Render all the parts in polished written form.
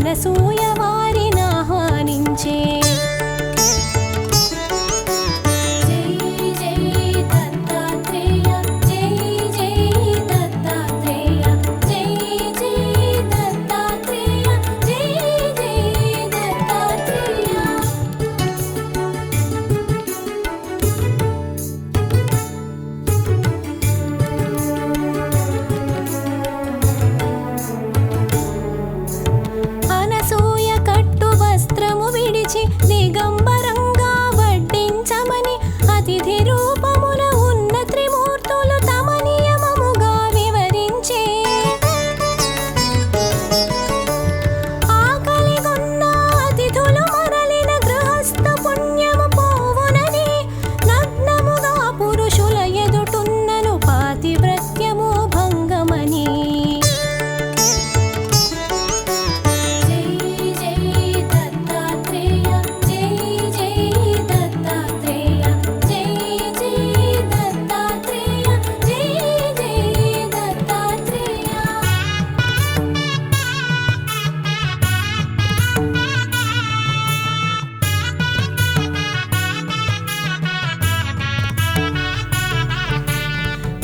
అనసూయ వారిని ఆహ్వానించే. దిగంబరంగా వడ్డించమని అతిథి రూపమున ఉన్న త్రిమూర్తులు తమ నియమముగా వివరించే. ఆకలిగొన్న అతిథులు మరలిన గృహస్థ పుణ్యము పోవునని నగ్నముగా పురుషుల ఎదుటున్నను పాతివ్రత్యము భంగమని.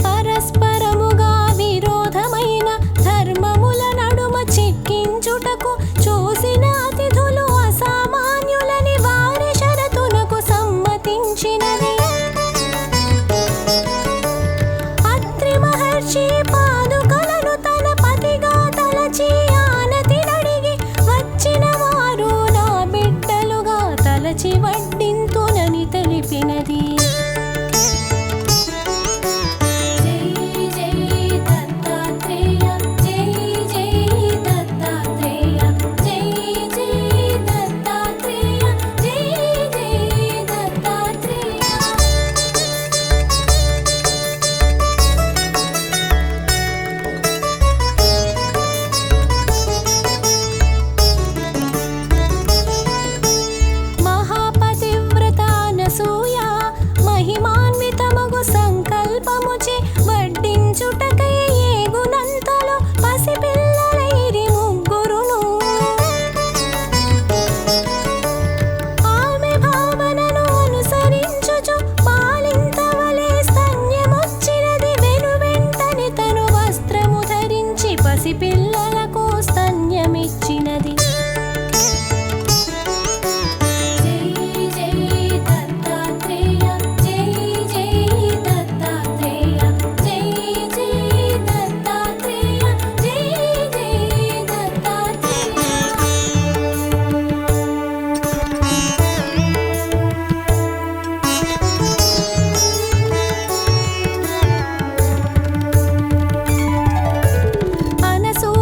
పరస్పరముగా విరోధమైన ధర్మముల నడుమ చిక్కించుటకు చూసిన అతిథులు అసామాన్యులని వారి షరతునకు సమ్మతించినది. అత్రి మహర్షి పాదుకలను తన పతిగా తలచి ఆనతినడిగి వచ్చిన వారు నా బిడ్డలుగా తలచి వడ్డింతునని తెలిపినది. మహాపతివ్రత అనసూయ మహిమాన్వితమగు సంకల్పముచే వడ్డించుటకై ఏగునంతలో పసిపిల్లలైరి ముగ్గురును. ఆమె భావనను అనుసరించుచు బాలింతవలే స్తన్యమొచ్చినది. వెనువెంటనే తను వస్త్రము ధరించి పసిపిల్లలకు స్తన్యమిచ్చినది. అనసూయ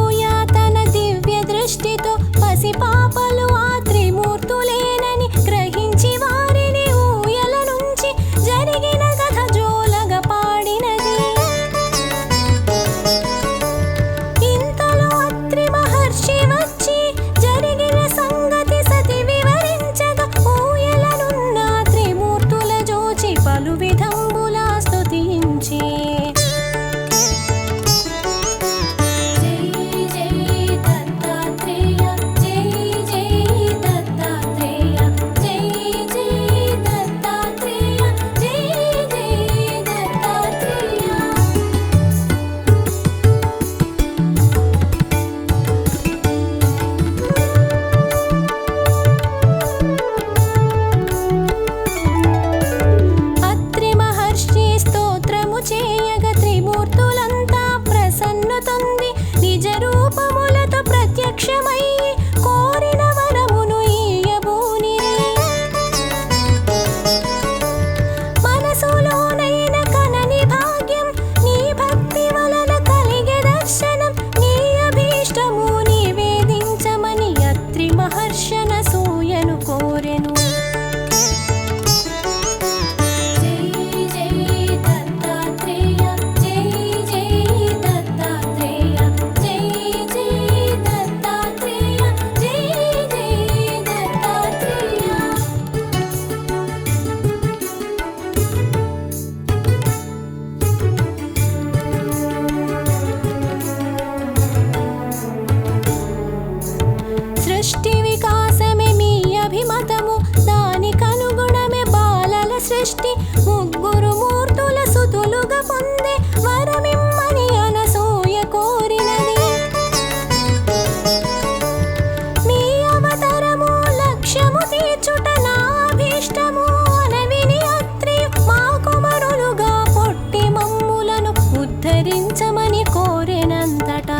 కరుణించమని కోరెనంతటా.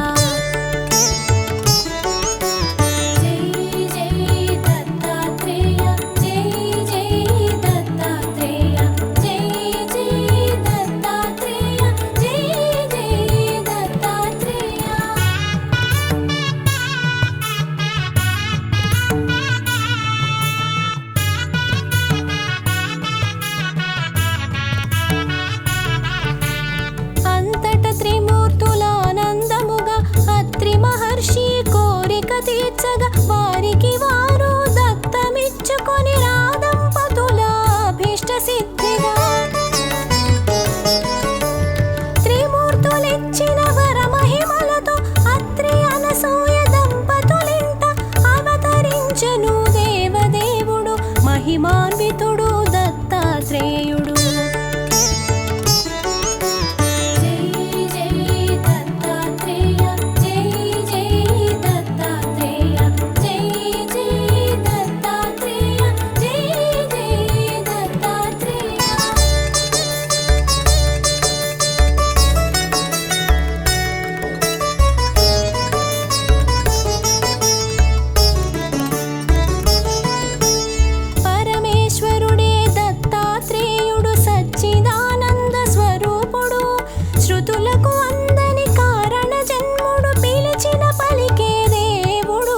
అంతట త్రిమూర్తులానందముగా అత్రి మహర్షి కోరిక తీర్చగా వారికి వారు దత్తమిచ్చుకొని రాదంపతుల అభీష్ట సిద్ధిగా. త్రిమూర్తులిచ్చిన వరమహిమలతో అత్రి అనసూయ దంపతులింట అవతరించెను దేవదేవుడు మహిమాన్వితుడు దత్తాత్రేయుడు. పరమేశ్వరుడే దత్తాత్రేయుడు సచ్చిదానంద స్వరూపుడు. శృతులకు అందని కారణ జన్ముడు పిలిచిన పలికే దేవుడు.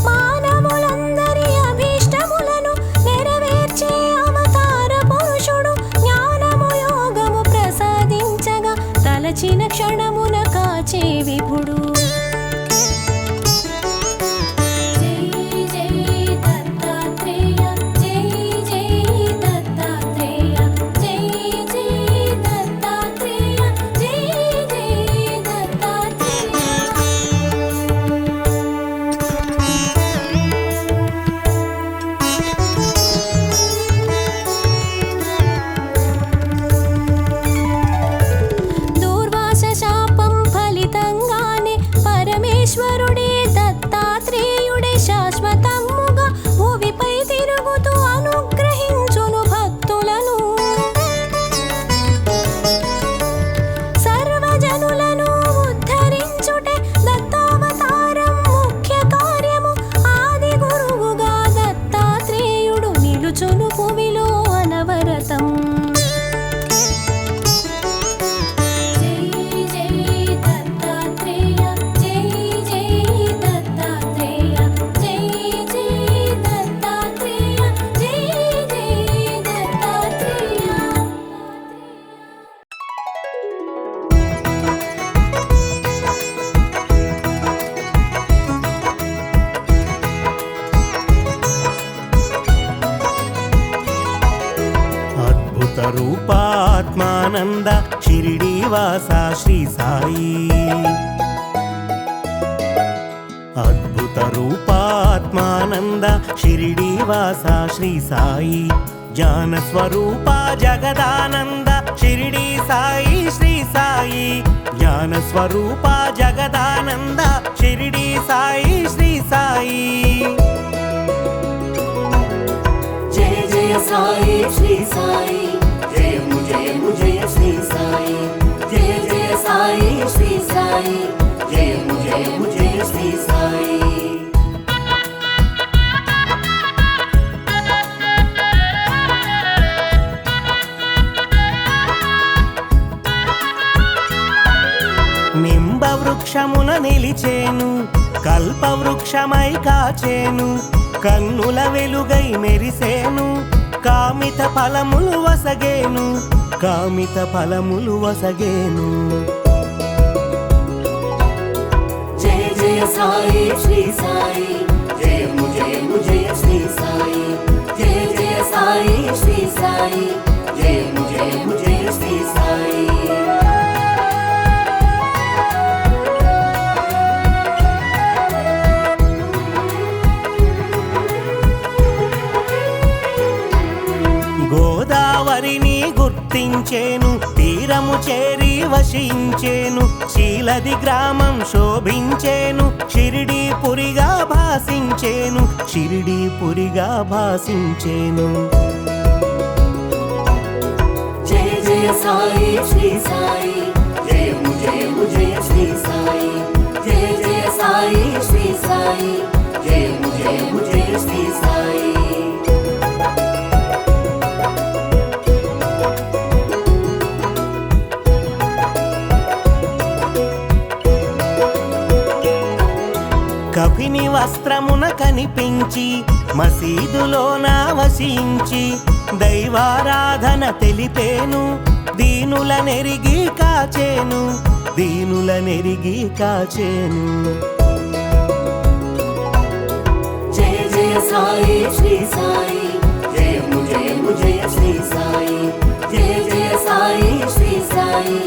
మానవులందరి అభీష్టములను నెరవేర్చే అవతార పురుషుడు. జ్ఞానము యోగము ప్రసాదించగా తలచిన క్షణమున కాచే విభుడు. దూర్వాస శాపం ఫలితంగానే పరమేశ్వరుడే దత్తాత్రేయుడే శాశ్వతముగా భూమిపై తిరుగుతూ అనుగ్రహించును భక్తులను. సర్వజనులను ఉద్ధరించుటే దత్తావతారం ముఖ్య కార్యము. ఆది గురువుగా దత్తాత్రేయుడు నిలుచును భూమిలో అనవరతం. అద్భుత రూపాత్మానంద షిరిడీవాస శ్రీ సాయి. అద్భుత రూపాత్మానంద షిరిడీవాస శ్రీ సాయి. జ్ఞాన స్వరూప జగదానంద షిరిడీ సాయి శ్రీ సాయి. జ్ఞాన స్వరూప జగదానంద షిరిడీ సాయి శ్రీ సాయి. జయ జయ సాయి శ్రీ సాయి, జయము జయము జయ శ్రీ సాయి. జయ జయ సాయి శ్రీ సాయి, జయము జయము జయ శ్రీ సాయి. నింబ వృక్షమున నిలిచేను, కల్పవృక్షమై కాచేను. కన్నుల వెలుగై మెరిసేను, కామిత ఫలములు వసగేను. కామిత ఫలములు వసగేను. జయ జయ సాయి శ్రీ సాయి, జయము జయము జయ శ్రీ సాయి. జయ జయ సాయి శ్రీ సాయి, జయము జయము జయ శ్రీ సాయి. గోదావరిని గుర్తించేను, తీరము చేరి వశించేను. శీలది గ్రామం శోభించేను, షిరిడీపురిగా భాసించేను. షిరిడీపురిగా భాసించేను. జయ జయ జయ సాయి శ్రీ సాయి జయము జయము జయ శ్రీ సాయి జయ జయ సాయి శ్రీ సాయి జయము జయము జయ శ్రీ సాయి కఫిని వస్త్రమున కనిపించి మసీదులోన వసించి దైవారాధన తెలిపేను దీనుల నెరిగి కాచేను దీనుల నెరిగి కాచేను జయ జయ సాయి శ్రీ సాయి జయము జయము జయ శ్రీ సాయి జయ జయ సాయి శ్రీ సాయి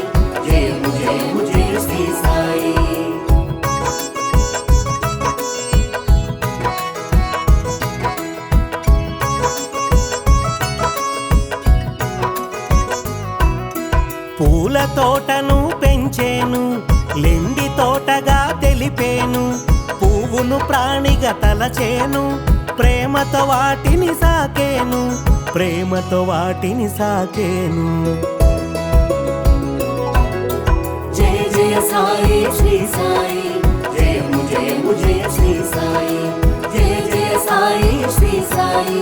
జయము జయము జయ శ్రీ సాయి పూల తోటను పెంచేను లెండి తోటగా తెలిపేను పువ్వును ప్రాణిగా తలచేను ప్రేమతో వాటిని సాకేను ప్రేమతో వాటిని సాకేను జయ జయ సాయి శ్రీ సాయి జయము జయము జయ శ్రీ సాయి జయ జయ సాయి శ్రీ సాయి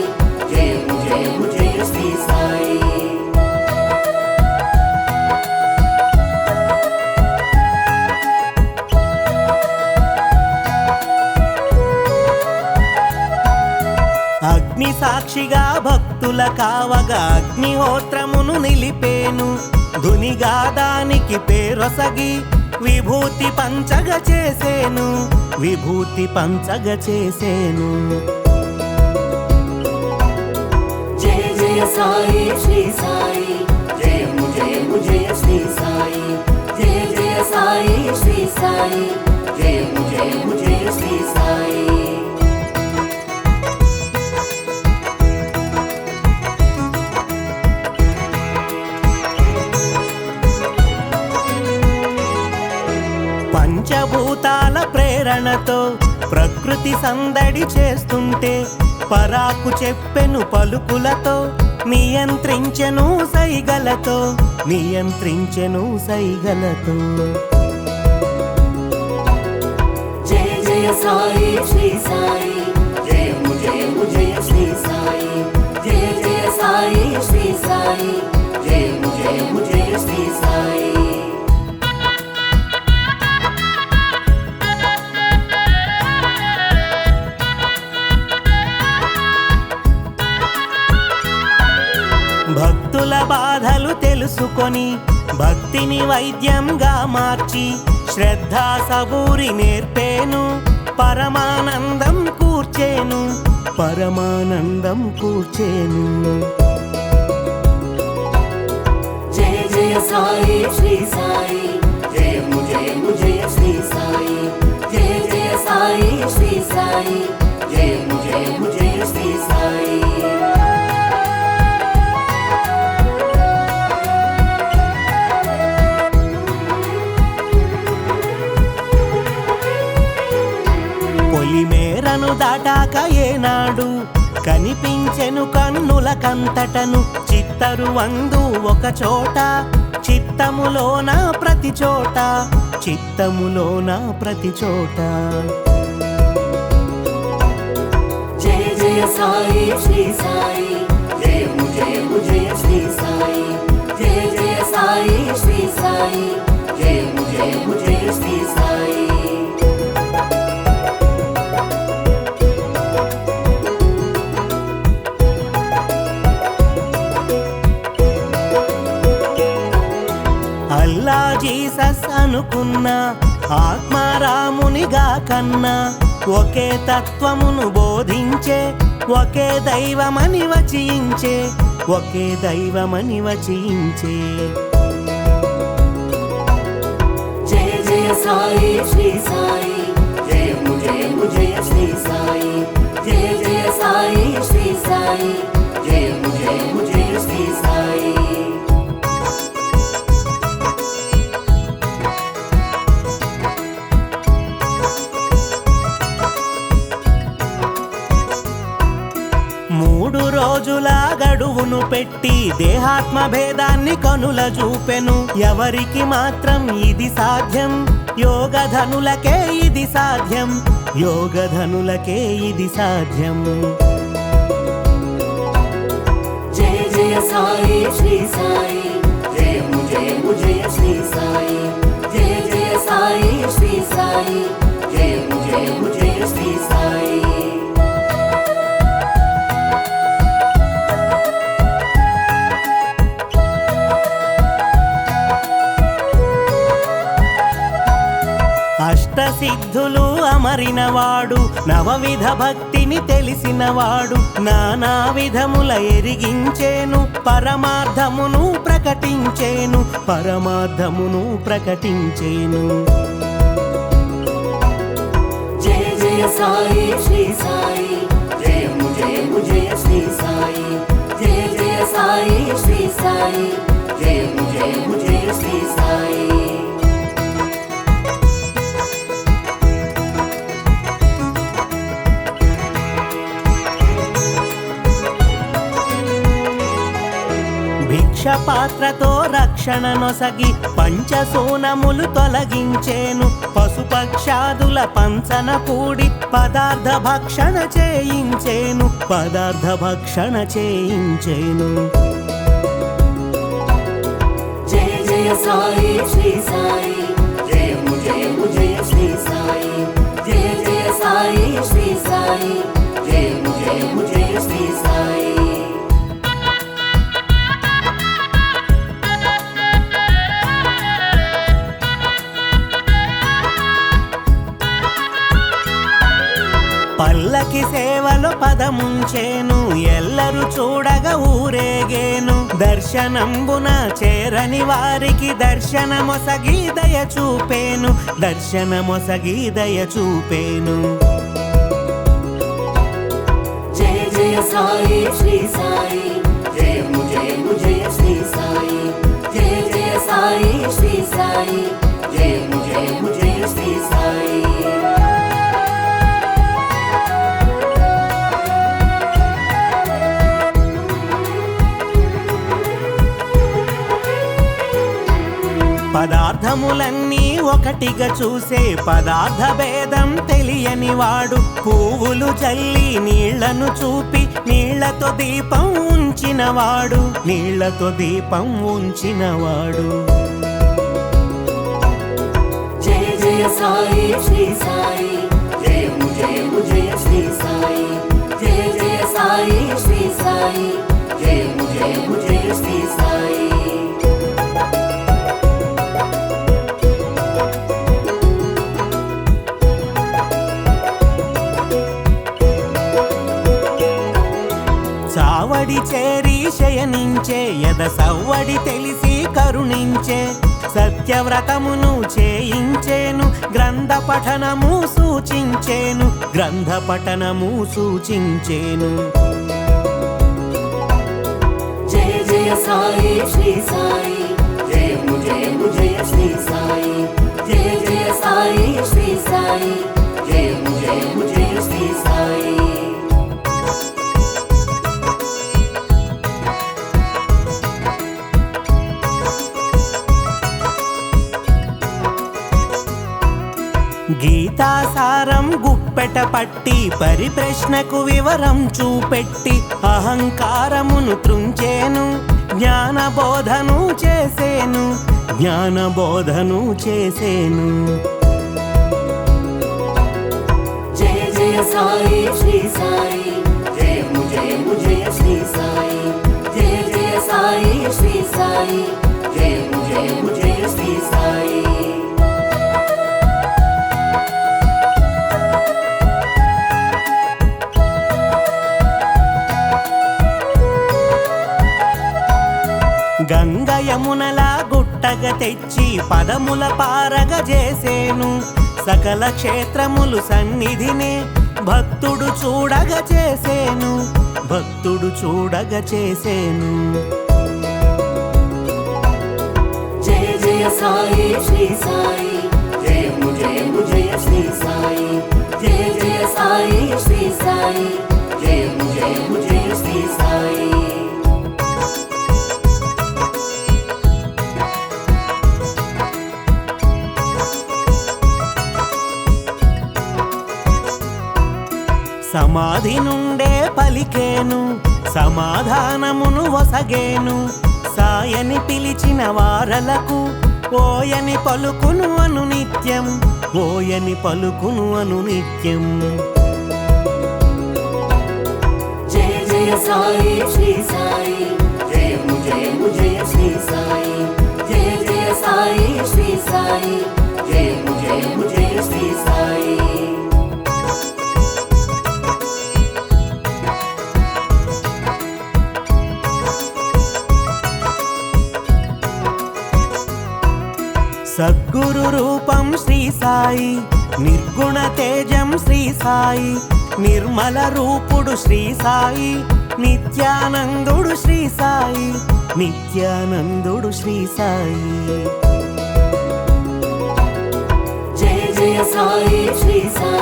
జయము జయము జయ శ్రీ సాయి అగ్ని సాక్షిగా భక్తుల కావగా అగ్నిహోత్రమును నిలిపేను ధునిగా దానికి పేరొసగి విభూతి పంచగ చేసేను విభూతి పంచగ చేసేను జయ జయ సాయి శ్రీ సాయి జయము జయము జయ శ్రీ సాయి జయ జయ సాయి శ్రీ సాయి జయము జయము జయ శ్రీ సాయి పంచభూతాల ప్రేరణతో ప్రకృతి సందడి చేస్తుంటే పరాకు చెప్పెను పలుకులతో నియంత్రించెను సైగలతో నియంత్రించెను సైగలతో జయ జయ సాయి శ్రీ సాయి జయము జయము జయ శ్రీ సాయి జయ జయ సాయి శ్రీ సాయి జయము జయము జయ శ్రీ సాయి భక్తుల బాధలు తెలుసుకొని భక్తిని వైద్యంగా మార్చి శ్రద్ధా సబూరి నేర్పేను పరమానందం కూర్చేను పరమానందం కూర్చేను జయ జయ సాయి శ్రీ సాయి జయము జయము జయ శ్రీ సాయి జయ జయ సాయి శ్రీ సాయి జయము జయము జయ శ్రీ సాయి పొలిమేరను దాటాక ఏనాడు కనిపించెను కన్నుల కంతటను చిత్తరు వందు ఒక చోట చిత్తములోన ప్రతి చోట చిత్తములోన ప్రతి చోట జయ జయ సాయి శ్రీ సాయి జయము జయము జయ శ్రీ సాయి జయ జయ సాయి శ్రీ సాయి జయము జయము జయ శ్రీ సాయి అల్లా జీసస్ అనుకున్న ఆత్మారామునిగా కన్నా ఒకే తత్వమును బోధించే ఒకే దైవమని వచించే ఒకే దైవమని వచించే జయ జయ సాయి శ్రీ సాయి జయము జయము జయ శ్రీ సాయి జయ జయ సాయి శ్రీ సాయి జయము జయము జయ శ్రీ సాయి మూడు రోజుల గడువును పెట్టి దేహాత్మ భేదాన్ని కనుల చూపెను. ఎవరికి మాత్రం ఇది సాధ్యం? యోగధనులకే ఇది సాధ్యం, యోగధనులకే ఇది సాధ్యం. జయ జయ సాయి శ్రీ సాయి, జయము జయము జయ శ్రీ సాయి. జయ జయ సాయి శ్రీ సాయి, జయము జయము జయ శ్రీ సాయి. అష్టసిద్ధులు అమరినవాడు, నవవిధ భక్తిని తెలిసినవాడు, నానా విధముల ఎరిగించేను, పరమార్థమును ప్రకటించేను, పరమార్థమును ప్రకటించేను. జయ జయ సాయి శ్రీ సాయి, జయము జయము జయ శ్రీ సాయి. జయ జయ సాయి శ్రీ సాయి, జయము జయము జయ శ్రీ సాయి. భిక్షపాత్రతో రక్షణ నొసగి పంచసూనములు తొలగించేను, పశుపక్షాదుల పంచన కూడి పదార్థ భక్షణ చేయించేను, పదార్థ భక్షణ చేయించేను. జయ జయ సాయి శ్రీ సాయి, జయము జయము జయ శ్రీ సాయి. జయ జయ సాయి శ్రీ సాయి, జయము జయము జయ శ్రీ సాయి. పల్లకి సేవలో పదముంచేను, ఎల్లరు చూడగా ఊరేగేను, దర్శనంబున చేరని వారికి దర్శనమొసగి దయ చూపేను, దర్శనమొసగి దయ చూపేను. జయ జయ సాయి శ్రీ సాయి, జయము జయము జయ శ్రీ సాయి. జయ జయ సాయి శ్రీ సాయి, జయము జయము జయ శ్రీ సాయి. పదార్థములన్నీ ఒకటిగా చూసే పదార్థ భేదం తెలియని వాడు, పువ్వులు చల్లి నీళ్లను చూపి నీళ్లతో దీపం ఉంచినవాడు, నీళ్లతో దీపం ఉంచినవాడు. జయ జయ సాయి శ్రీ సాయి, జయము జయము జయ శ్రీ సాయి. జయ జయ సాయి శ్రీ సాయి, జయము జయము జయ శ్రీ సాయి. చావడి చేరి శయనించే ఎద సవ్వడి తెలిసి కరుణించే, సత్యవ్రతమును చేయించేను, గ్రంథ పఠనము సూచించేను, గ్రంథ పఠనము సూచించేను. జయ జయ సాయి శ్రీ సాయి, జయము జయము జయ శ్రీ సాయి. జయ జయ సాయి శ్రీ సాయి, జయము జయము జయ శ్రీ సాయి. గీతాసారం గుప్పెట పట్టి పరిప్రశ్నకు వివరం చూపెట్టి అహంకారమును త్రుంచేను, జ్ఞానబోధను చేసేను, జ్ఞానబోధను చేసేను. జయ జయ సాయి శ్రీ సాయి, జయము జయము జయ శ్రీ సాయి. జయ జయ సాయి శ్రీ సాయి, జయము జయము జయ శ్రీ సాయి. గంగ యమునలా గుట్టగా తెచ్చి పదముల పారగ చేసేను, సకల క్షేత్రములు సన్నిధినే భక్తుడు చూడగ చేసేను, భక్తుడు చూడగ చేసేను. జయ జయ సాయి శ్రీ సాయి, జయము జయము జయ శ్రీ సాయి. జయ జయ సాయి శ్రీ సాయి, జయము జయము జయ శ్రీ సాయి. సమాధి నుండే పలికేను సమాధానమును వసగేను సాయని పిలిచిన వారలకు ఓయని పలుకును అనునిత్యం ఓయని పలుకును అనునిత్యం జయ జయ సాయి శ్రీ సాయి జయము జయము జయ శ్రీ సాయి జయ జయ సాయి శ్రీ సాయి జయము జయము జయ శ్రీ సాయి సద్గురు రూపం శ్రీ సాయి నిర్గుణ తేజం శ్రీ సాయి నిర్మల రూపుడు శ్రీ సాయి నిత్యానందుడు శ్రీ సాయి నిత్యానందుడు శ్రీ సాయి జయ జయ సాయి శ్రీ సాయి